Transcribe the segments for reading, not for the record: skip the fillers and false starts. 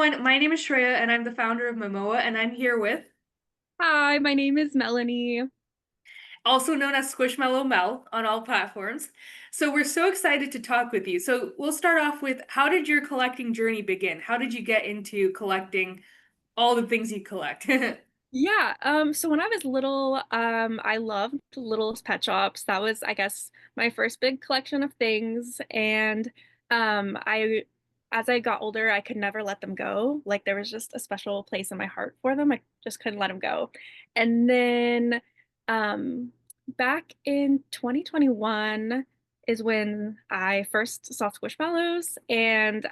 everyone. My name is Shreya, and I'm the founder of Memoa, and I'm here with, Hi, my name is Melanie. also known as Squishmallow Mel on all platforms. So we're so excited to talk with you. So we'll start off with, how did your collecting journey begin? How did you get into collecting all the things you collect? So when I was little, I loved Littlest Pet Shops. That was, I guess, my first big collection of things. And as I got older, I could never let them go. Like there was just a special place in my heart for them. I just couldn't let them go. And then, um, back in 2021 is when I first saw Squishmallows, and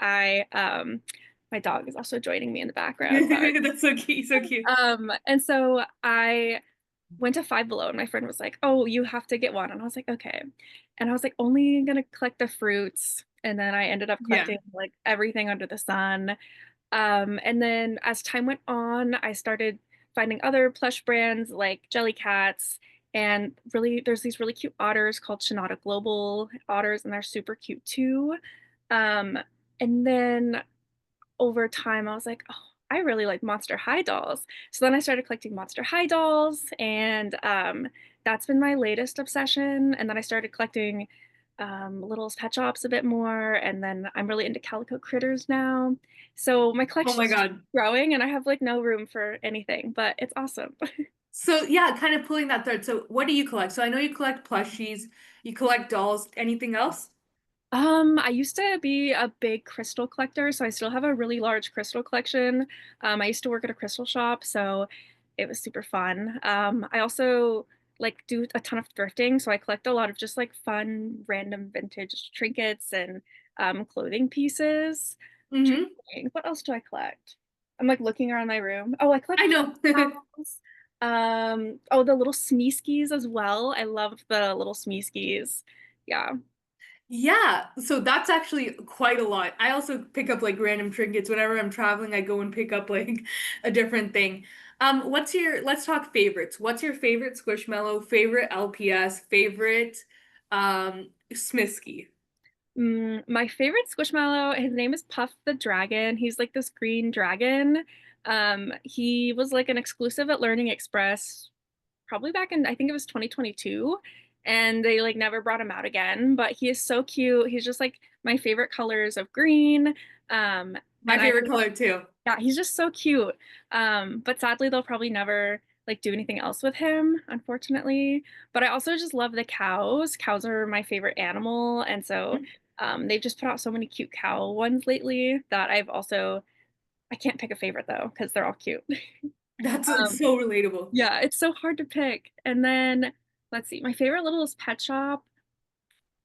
my dog is also joining me in the background. Sorry. That's so cute, so cute. And so I went to Five Below, and my friend was like, "Oh, you have to get one." And I was like, "Okay." And I was like, only gonna collect the fruits. And then I ended up Yeah. collecting like everything under the sun. And then as time went on, I started finding other plush brands like Jellycats. And really, there's these really cute otters called Shinata Global otters, and they're super cute too. Um, and then over time, I was like, oh, I really like Monster High dolls. So then I started collecting Monster High dolls, and that's been my latest obsession. And then I started collecting Littlest Pet Shops a bit more, and then I'm really into Calico Critters now. So my Oh my collection's God. growing, and I have like no room for anything, but it's awesome. So yeah, kind of pulling that thread. So what do you collect? So I know you collect plushies, you collect dolls. Anything else? I used to be a big crystal collector, so I still have a really large crystal collection. I used to work at a crystal shop, so it was super fun. I also like do a ton of thrifting, so I collect a lot of just like fun, random vintage trinkets and clothing pieces. Trying Mm-hmm. to think, what else do I collect? I'm like looking around my room. Oh, I collect I know. towels. Oh, the little Smeeskies as well. I love the little Smeeskies. Yeah. Yeah, so that's actually quite a lot. I also pick up like random trinkets whenever I'm traveling. I go and pick up like a different thing. Let's talk favorites. What's your favorite Squishmallow, favorite LPS, favorite Smisky? My favorite Squishmallow, his name is Puff the Dragon. He's like this green dragon. He was like an exclusive at Learning Express, probably back in, I think it was 2022, and they like never brought him out again. But he is so cute. He's just like my favorite colors of green. My And I favorite color too. Yeah, he's just so cute. But sadly, they'll probably never like do anything else with him, unfortunately. But I also just love the cows. Cows are my favorite animal, and so they've just put out so many cute cow ones lately that I can't pick a favorite though because they're all cute. That's Um, so relatable. yeah, it's so hard to pick. And then let's see, my favorite littlest pet shop.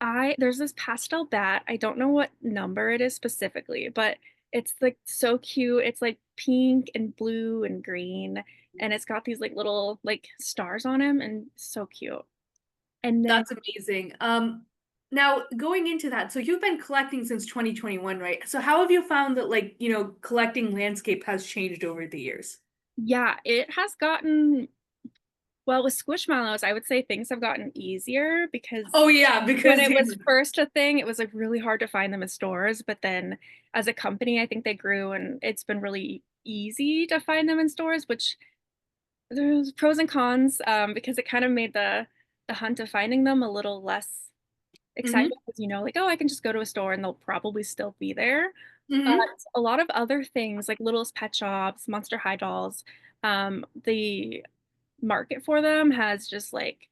I There's this pastel bat. I don't know what number it is specifically, but it's like so cute. It's like pink and blue and green, and it's got these like little like stars on him, and so cute. And then That's amazing. Now going into that, so you've been collecting since 2021, right? So how have you found that collecting landscape has changed over the years? yeah, it has gotten well with Squishmallows. I would say things have gotten easier because Oh yeah, when because it was first a thing, it was like really hard to find them in stores. But then as a company, I think they grew, and it's been really easy to find them in stores, which there's pros and cons because it kind of made the hunt of finding them a little less exciting hmm because like, oh, I can just go to a store and they'll probably still be there. But hmm a lot of other things like Littlest Pet Shops, Monster High dolls, the market for them has just like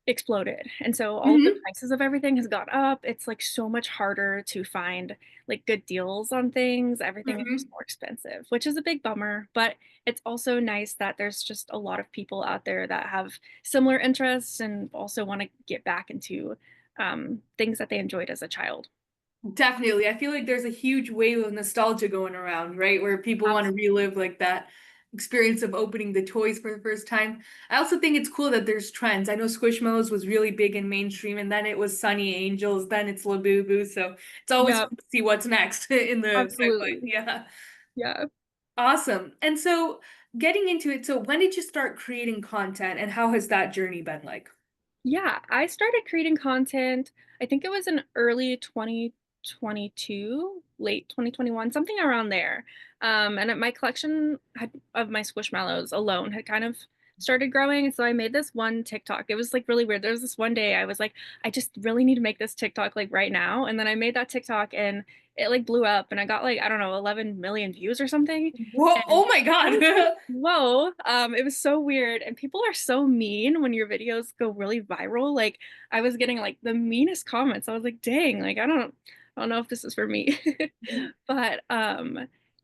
exploded. And so all of the hmm prices of everything has gone up. It's like so much harder to find like good deals on things. Everything is just hmm more expensive, which is a big bummer, but it's also nice that there's just a lot of people out there that have similar interests and also want to get back into things that they enjoyed as a child. Definitely. I feel like there's a huge wave of nostalgia going around, right? Where people want to Absolutely. relive like that experience of opening the toys for the first time. I also think it's cool that there's trends. I know Squishmallows was really big and mainstream, and then it was Sunny Angels, then it's Labubu. So it's always Yeah, fun to see what's next in the pipeline. absolutely. Yeah. Yeah. Awesome. And so getting into it, so when did you start creating content and how has that journey been like? Yeah, I started creating content. I think it was in early 2020. 2022, late 2021, something around there. My collection of my Squishmallows alone had kind of started growing. And so I made this one TikTok. It was like really weird. There was this one day I was like, I just really need to make this TikTok like right now. And then I made that TikTok and it like blew up and I got like, I don't know, 11 million views or something. Whoa, And oh my I was like, God. whoa. It was so weird. And people are so mean when your videos go really viral. Like I was getting like the meanest comments. I was like, dang, like I don't know if this is for me. But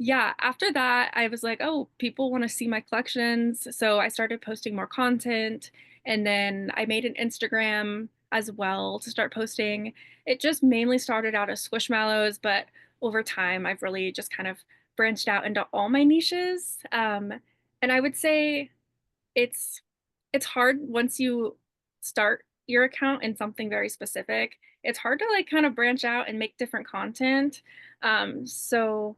yeah, after that I was like, oh, people want to see my collections. So I started posting more content and then I made an Instagram as well to start posting. It just mainly started out as Squishmallows, but over time I've really just kind of branched out into all my niches. And I would say it's it's hard once you start your account in something very specific. It's hard to like kind of branch out and make different content. So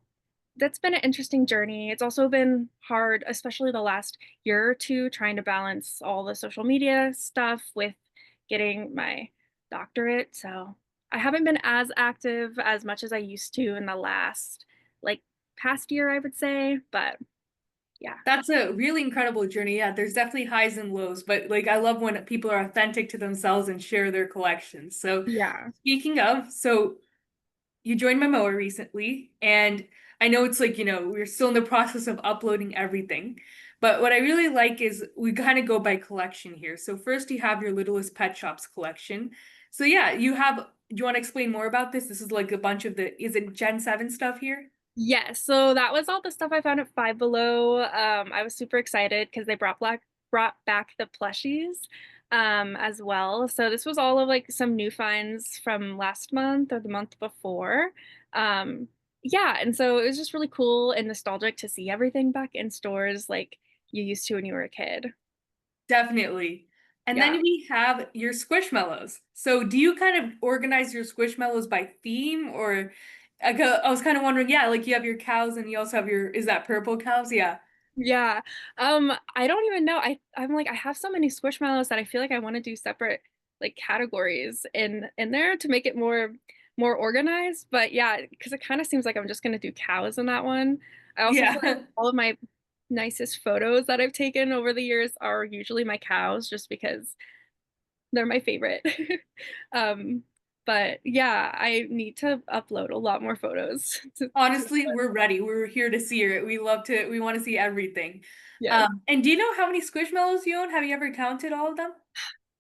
that's been an interesting journey. It's also been hard, especially the last year or two, trying to balance all the social media stuff with getting my doctorate. So I haven't been as active as much as I used to in the last like past year, I would say. But yeah. That's a really incredible journey. Yeah, there's definitely highs and lows, but like I love when people are authentic to themselves and share their collections. So Yeah. speaking of, so you joined Memoa recently, and I know it's like, we're still in the process of uploading everything. But what I really like is we kind of go by collection here. So first you have your Littlest Pet Shops collection. So yeah, do you want to explain more about this? This is like a bunch of is it Gen 7 stuff here? Yes, so that was all the stuff I found at Five Below. I was super excited because they brought back the plushies as well. So this was all of like some new finds from last month or the month before. Um, yeah, and so it was just really cool and nostalgic to see everything back in stores like you used to when you were a kid. Definitely. And then Yeah. we have your Squishmallows. So do you kind of organize your Squishmallows by theme or I was kind of wondering, yeah, like you have your cows and you also have is that purple cows? Yeah. Yeah. I don't even know. I'm like I have so many Squishmallows that I feel like I want to do separate like categories in there to make it more organized. But yeah, because it kind of seems like I'm just gonna do cows in that one. I also feel like Yeah. all of my nicest photos that I've taken over the years are usually my cows just because they're my favorite. Um, but yeah, I need to upload a lot more photos to Honestly, we're ready. We're here to see it. We want to see everything. yes. And do you know how many Squishmallows you own? Have you ever counted all of them?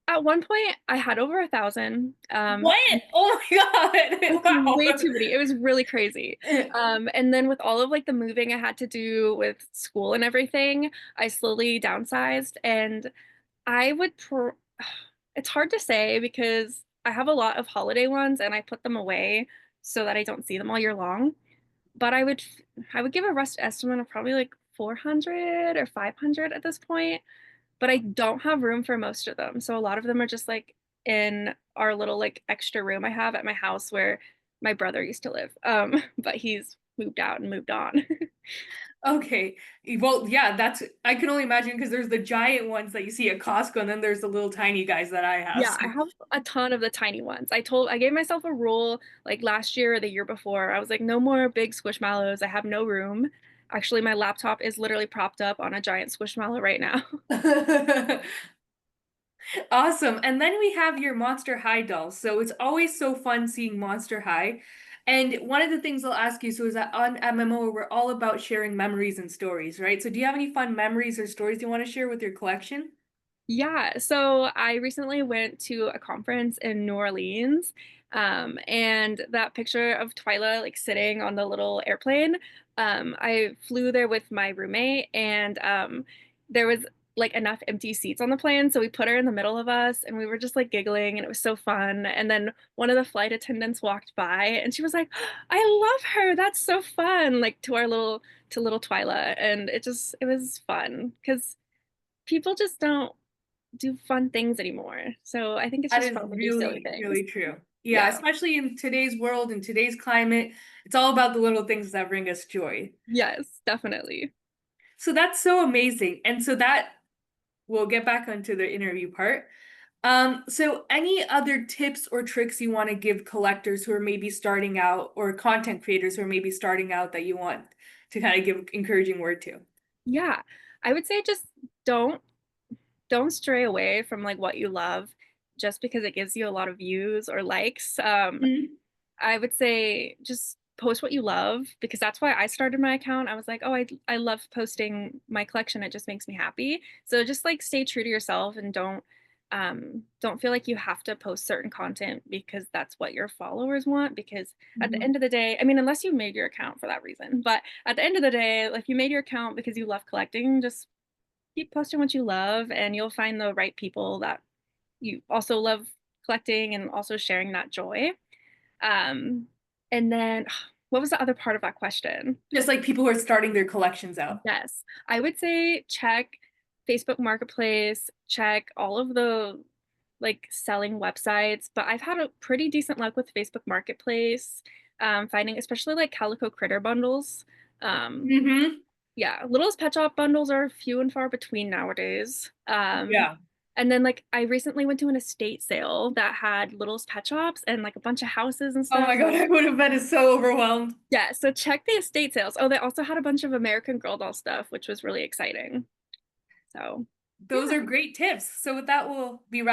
At one point, I had over 1,000. What? Oh my It's God. way Wow. too many. It was really crazy. And then with all of like the moving I had to do with school and everything, I slowly downsized and I would pr it's hard to say because I have a lot of holiday ones and I put them away so that I don't see them all year long. But I would give a rough estimate of probably like 400 or 500 at this point, but I don't have room for most of them. So a lot of them are just like in our little like extra room I have at my house where my brother used to live. But he's moved out and moved on. Okay. Well, yeah, I can only imagine because there's the giant ones that you see at Costco, and then there's the little tiny guys that I have. Yeah, I have a ton of the tiny ones. I gave myself a rule like last year or the year before. I was like, no more big squishmallows. I have no room. Actually, my laptop is literally propped up on a giant squishmallow right now. So awesome. And then we have your Monster High dolls. So it's always so fun seeing Monster High. And one of the things I'll ask you, so is that on MMO, we're all about sharing memories and stories, right? So do you have any fun memories or stories you want to share with your collection? Yeah, so I recently went to a conference in New Orleans, and that picture of Twyla like sitting on the little airplane, I flew there with my roommate, and there was like enough empty seats on the plane, so we put her in the middle of us, and we were just like giggling, and it was so fun. And then one of the flight attendants walked by, and she was like, "I love her. That's so fun!" Like to little Twyla, and it was fun because people just don't do fun things anymore. So I think it's That just is fun to do silly really, things. really true. Yeah, Yeah. especially in today's world, in today's climate, it's all about the little things that bring us joy. Yes, definitely. So that's so amazing. And so that we'll get back onto the interview part. So any other tips or tricks you want to give collectors who are maybe starting out or content creators who are maybe starting out that you want to kind of give encouraging word to? Yeah, I would say just don't don't stray away from like what you love just because it gives you a lot of views or likes. Mhm. I would say just post what you love because that's why I started my account. I was like, oh, I love posting my collection. It just makes me happy. So just like stay true to yourself and don't feel like you have to post certain content because that's what your followers want. Because at the Mhm. end of the day, I mean, unless you made your account for that reason, but at the end of the day, if you made your account because you love collecting, just keep posting what you love and you'll find the right people that you also love collecting and also sharing that joy. Um, and then what was the other part of that question? Just like people who are starting their collections out. Yes, I would say check Facebook Marketplace, check all of the like selling websites, but I've had a pretty decent luck with Facebook Marketplace, finding especially like Calico Critter bundles. Um, Hmm. yeah, Littlest Pet Shop bundles are few and far between nowadays. Yeah. And then like I recently went to an estate sale that had Littlest Pet Shops and like a bunch of houses and Oh stuff. my God, I would have been so overwhelmed. Yeah, so check the estate sales. Oh, they also had a bunch of American Girl doll stuff, which was really exciting. So, Those yeah. are great tips. So with that, we'll be